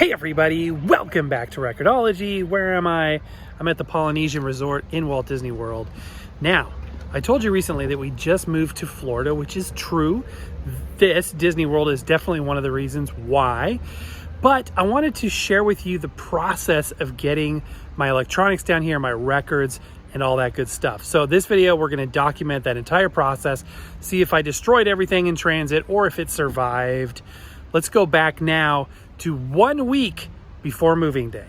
Hey everybody, welcome back to Record-ology. Where am I? I'm at the Polynesian Resort in Walt Disney World. Now, I told you recently that we just moved to Florida, which is true. This Disney World is definitely one of the reasons why. But I wanted to share with you the process of getting my electronics down here, my records, and all that good stuff. So this video, we're gonna document that entire process, see if I destroyed everything in transit or if it survived. Let's go back now to 1 week before moving day.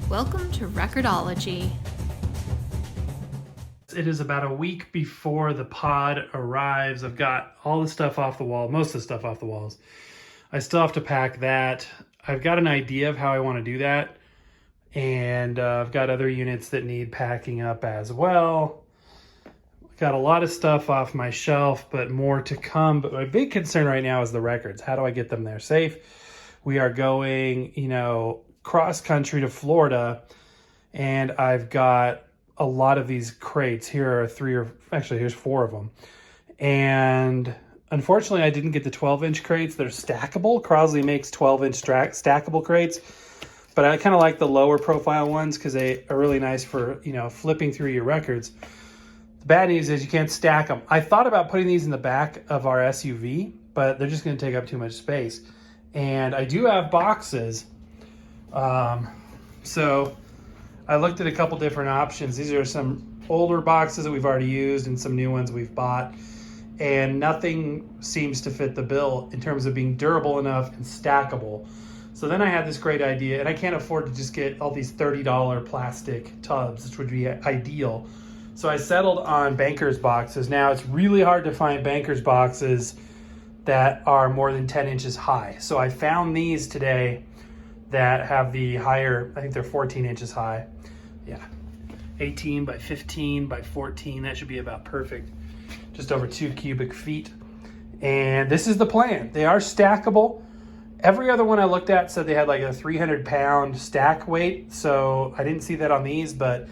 Welcome to Record-ology. It is about a week before the pod arrives. I've got all the stuff off the wall, most of the stuff off the walls. I still have to pack that. I've got an idea of how I want to do that. And I've got other units that need packing up as well. Got a lot of stuff off my shelf, but more to come. But my big concern right now is the records. How do I get them there safe? We are going, cross country to Florida, and I've got a lot of these crates. Here are here's 4 of them. And unfortunately, I didn't get the 12-inch crates. They're stackable. Crosley makes 12-inch stackable crates, but I kind of like the lower profile ones because they are really nice for, flipping through your records. The bad news is you can't stack them. I thought about putting these in the back of our SUV, but they're just going to take up too much space. And I do have boxes. So I looked at a couple different options. These are some older boxes that we've already used and some new ones we've bought. And nothing seems to fit the bill in terms of being durable enough and stackable. So then I had this great idea, and I can't afford to just get all these $30 plastic tubs, which would be ideal. So I settled on Banker's boxes. Now it's really hard to find Banker's boxes that are more than 10 inches high. So I found these today that have the higher, I think they're 14 inches high. Yeah, 18 by 15 by 14, that should be about perfect. Just over 2 cubic feet. And this is the plan. They are stackable. Every other one I looked at said they had like a 300-pound stack weight. So I didn't see that on these, but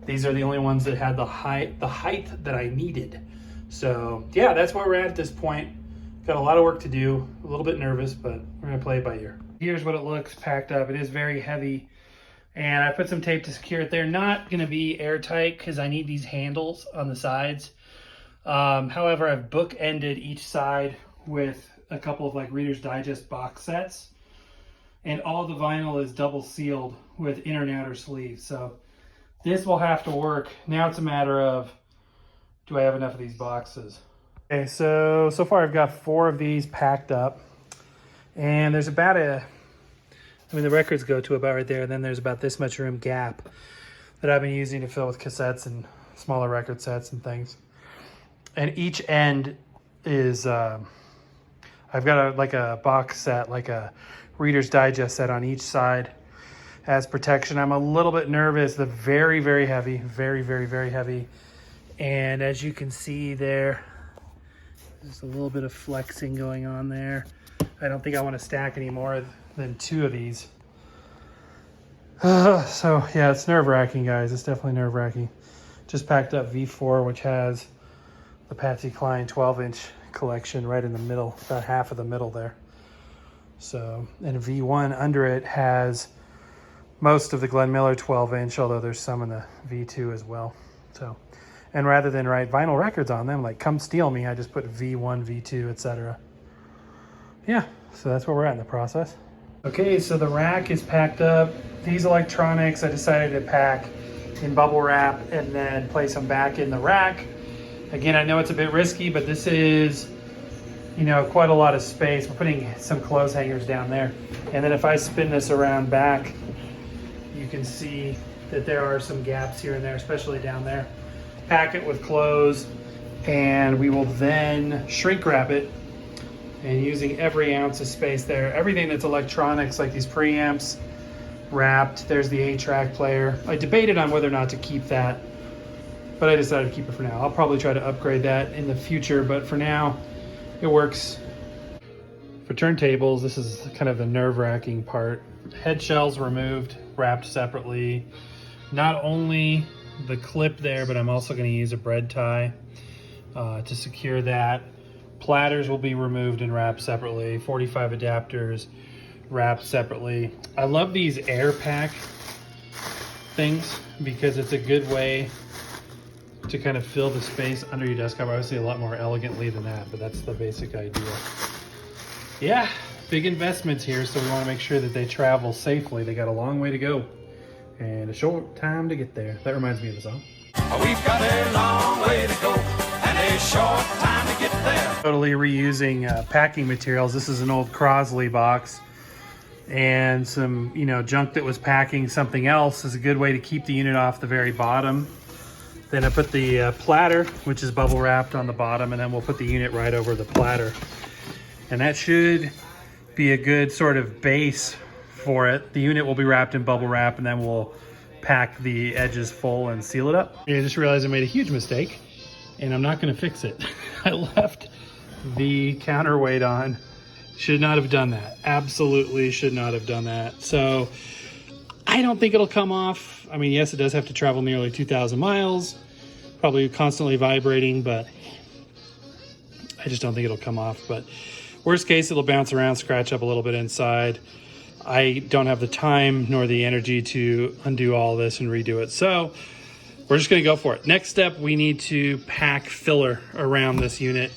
these are the only ones that had the height that I needed. So yeah, that's where we're at this point. Got a lot of work to do, a little bit nervous, but we're gonna play it by ear. Here's what it looks packed up. It is very heavy, and I put some tape to secure it. They're not gonna be airtight because I need these handles on the sides. However, I've bookended each side with a couple of like Reader's Digest box sets, and all the vinyl is double sealed with inner and outer sleeves. So this will have to work. Now it's a matter of, do I have enough of these boxes? Okay, so far I've got 4 of these packed up. And there's about the records go to about right there. And then there's about this much room gap that I've been using to fill with cassettes and smaller record sets and things. And each end is, I've got like a box set, like a Reader's Digest set on each side as protection. I'm a little bit nervous. They're very, very heavy, very, very, very heavy. And as you can see there's a little bit of flexing going on there. I don't think I want to stack any more than 2 of these. So yeah, it's nerve-wracking, guys. It's definitely nerve-wracking. Just packed up V4, which has the Patsy Cline 12-inch collection right in the middle, about half of the middle there. So, and V1 under it has most of the Glenn Miller 12-inch, although there's some in the V2 as well. So, and rather than write vinyl records on them, like come steal me, I just put V1, V2, etc. Yeah, so that's where we're at in the process. Okay, so the rack is packed up. These electronics I decided to pack in bubble wrap and then place them back in the rack. Again, I know it's a bit risky, but this is, quite a lot of space. We're putting some clothes hangers down there. And then if I spin this around back, you can see that there are some gaps here and there, especially down there. Pack it with clothes, and we will then shrink wrap it, and using every ounce of space there. Everything that's electronics, like these preamps, wrapped. There's the 8-track player. I debated on whether or not to keep that, but I decided to keep it for now. I'll probably try to upgrade that in the future, but for now, it works. For turntables, this is kind of the nerve-wracking part. Head shells removed, wrapped separately. Not only the clip there, but I'm also going to use a bread tie to secure that. platters will be removed and wrapped separately. 45 adapters wrapped separately. I love these air pack things because it's a good way to kind of fill the space under your desk cover. Obviously a lot more elegantly than that, but that's the basic idea. Yeah, big investments here, so we want to make sure that they travel safely. They got a long way to go and a short time to get there. That reminds me of the song. We've got a long way to go and a short time to get there. Totally reusing packing materials. This is an old Crosley box and some, junk that was packing something else is a good way to keep the unit off the very bottom. Then I put the platter, which is bubble wrapped, on the bottom, and then we'll put the unit right over the platter. And that should be a good sort of base for it. The unit will be wrapped in bubble wrap, and then we'll pack the edges full and seal it up. I just realized I made a huge mistake, and I'm not gonna fix it. I left the counterweight on. Should not have done that. Absolutely should not have done that. So I don't think it'll come off. I mean, yes, it does have to travel nearly 2,000 miles, probably constantly vibrating, but I just don't think it'll come off. But worst case, it'll bounce around, scratch up a little bit inside. I don't have the time nor the energy to undo all this and redo it. So we're just gonna go for it. Next step, we need to pack filler around this unit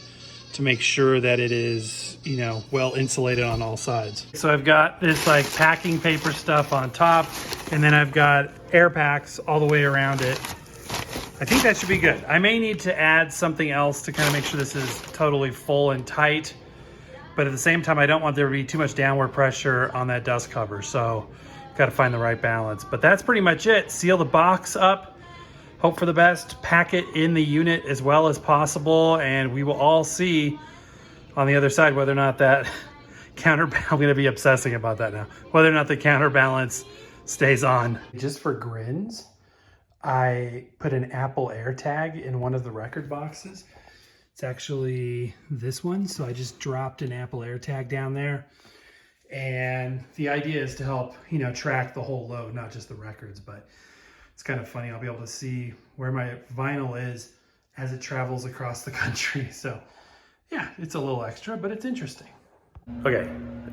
to make sure that it is, well insulated on all sides. So I've got this like packing paper stuff on top, and then I've got air packs all the way around it. I think that should be good. I may need to add something else to kind of make sure this is totally full and tight, but at the same time, I don't want there to be too much downward pressure on that dust cover. So got to find the right balance, but that's pretty much it. Seal the box up, hope for the best, pack it in the unit as well as possible, and we will all see on the other side whether or not that counterbalance, I'm gonna be obsessing about that now, whether or not the counterbalance stays on. Just for grins, I put an Apple AirTag in one of the record boxes. It's actually this one, so I just dropped an Apple AirTag down there. And the idea is to help, track the whole load, not just the records, but it's kind of funny. I'll be able to see where my vinyl is as it travels across the country. So yeah, it's a little extra, but it's interesting. Okay,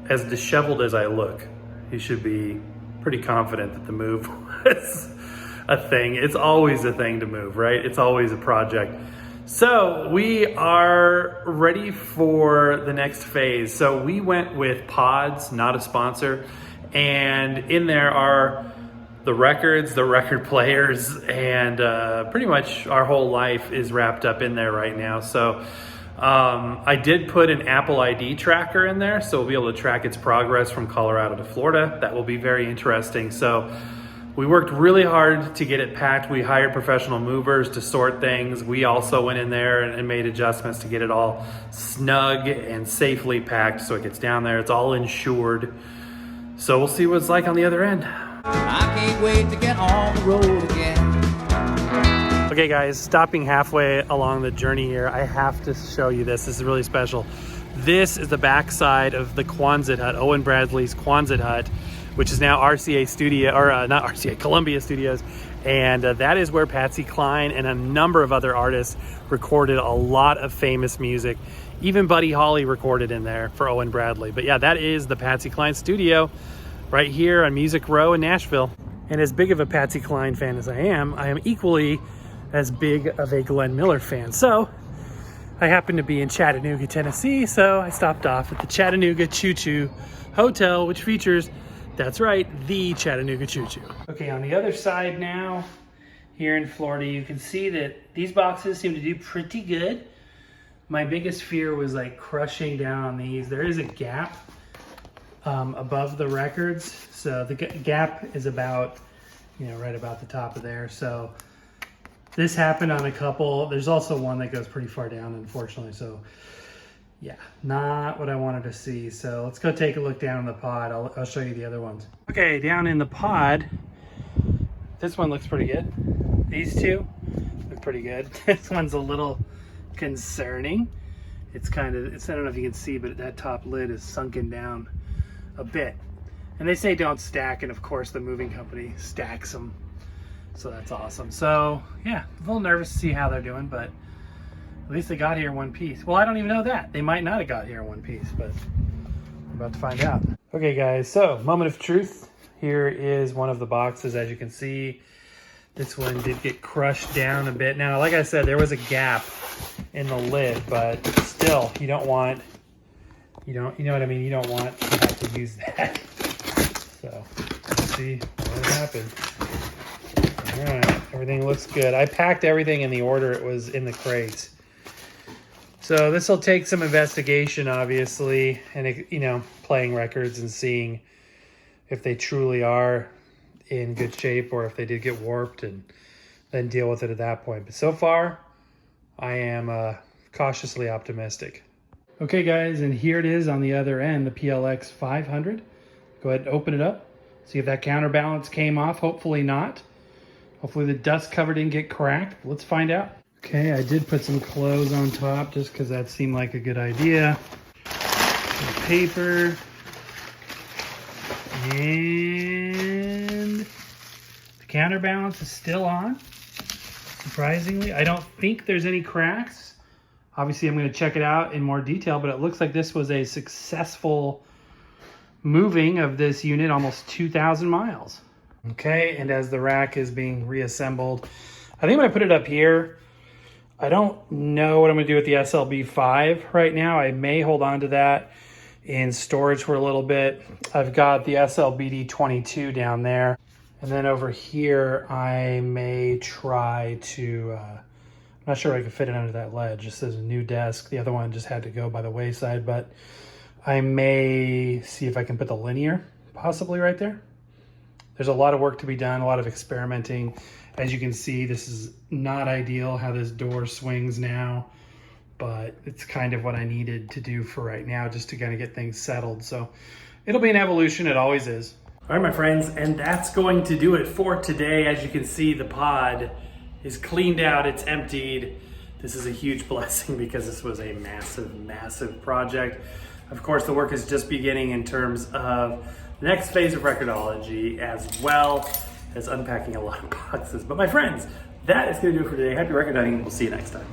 as disheveled as I look, you should be pretty confident that the move was a thing. It's always a thing to move, right? It's always a project. So we are ready for the next phase. So we went with pods, not a sponsor. And in there are the records, the record players, and pretty much our whole life is wrapped up in there right now. So I did put an Apple ID tracker in there, so we'll be able to track its progress from Colorado to Florida. That will be very interesting. So we worked really hard to get it packed. We hired professional movers to sort things. We also went in there and made adjustments to get it all snug and safely packed so it gets down there. It's all insured. So we'll see what it's like on the other end. I can't wait to get on the road again. Okay guys, stopping halfway along the journey here, I have to show you this. This is really special. This is the backside of the Quonset hut, Owen Bradley's Quonset hut, which is now RCA Studio, or not RCA, Columbia Studios. And that is where Patsy Cline and a number of other artists recorded a lot of famous music. Even Buddy Holly recorded in there for Owen Bradley. But yeah, that is the Patsy Cline Studio right here on Music Row in Nashville. And as big of a Patsy Cline fan as I am equally as big of a Glenn Miller fan. So I happen to be in Chattanooga, Tennessee, so I stopped off at the Chattanooga Choo Choo Hotel, which features, that's right, the Chattanooga Choo Choo. Okay, on the other side now, here in Florida, you can see that these boxes seem to do pretty good. My biggest fear was like crushing down on these. There is a gap above the records. So the gap is about, right about the top of there. So this happened on a couple. There's also one that goes pretty far down, unfortunately. So yeah, not what I wanted to see. So let's go take a look down in the pod. I'll show you the other ones. Okay, down in the pod, this one looks pretty good. These two look pretty good. This one's a little concerning. It's I don't know if you can see, but that top lid is sunken down a bit. And they say don't stack, and of course the moving company stacks them. So that's awesome. So yeah, a little nervous to see how they're doing, but At least they got here in one piece. Well, I don't even know that. They might not have got here in one piece, but we're about to find out. Okay, guys, so moment of truth. Here is one of the boxes. As you can see, this one did get crushed down a bit. Now, like I said, there was a gap in the lid, but still, you don't want, you know what I mean? You don't want to have to use that. So, let's see what happened. All right, everything looks good. I packed everything in the order it was in the crates. So this will take some investigation, obviously, and, you know, playing records and seeing if they truly are in good shape or if they did get warped, and then deal with it at that point. But so far, I am cautiously optimistic. Okay, guys, and here it is on the other end, the PLX 500. Go ahead and open it up. See if that counterbalance came off. Hopefully not. Hopefully the dust cover didn't get cracked. Let's find out. Okay, I did put some clothes on top just because that seemed like a good idea. Some paper. And the counterbalance is still on. Surprisingly, I don't think there's any cracks. Obviously, I'm going to check it out in more detail, but it looks like this was a successful moving of this unit almost 2,000 miles. Okay, and as the rack is being reassembled, I think I'm going to put it up here. I don't know what I'm going to do with the SLB5 right now. I may hold on to that in storage for a little bit. I've got the SLBD22 down there. And then over here, I may try to, I'm not sure I can fit it under that ledge. This is a new desk. The other one just had to go by the wayside, but I may see if I can put the linear possibly right there. There's a lot of work to be done, a lot of experimenting. As you can see, this is not ideal how this door swings now, but it's kind of what I needed to do for right now just to kind of get things settled. So it'll be an evolution, it always is. All right, my friends, and that's going to do it for today. As you can see, the pod is cleaned out, it's emptied. This is a huge blessing because this was a massive, massive project. Of course, the work is just beginning in terms of the next phase of Record-ology, as well as unpacking a lot of boxes. But my friends, that is going to do it for today. Happy record hunting. We'll see you next time.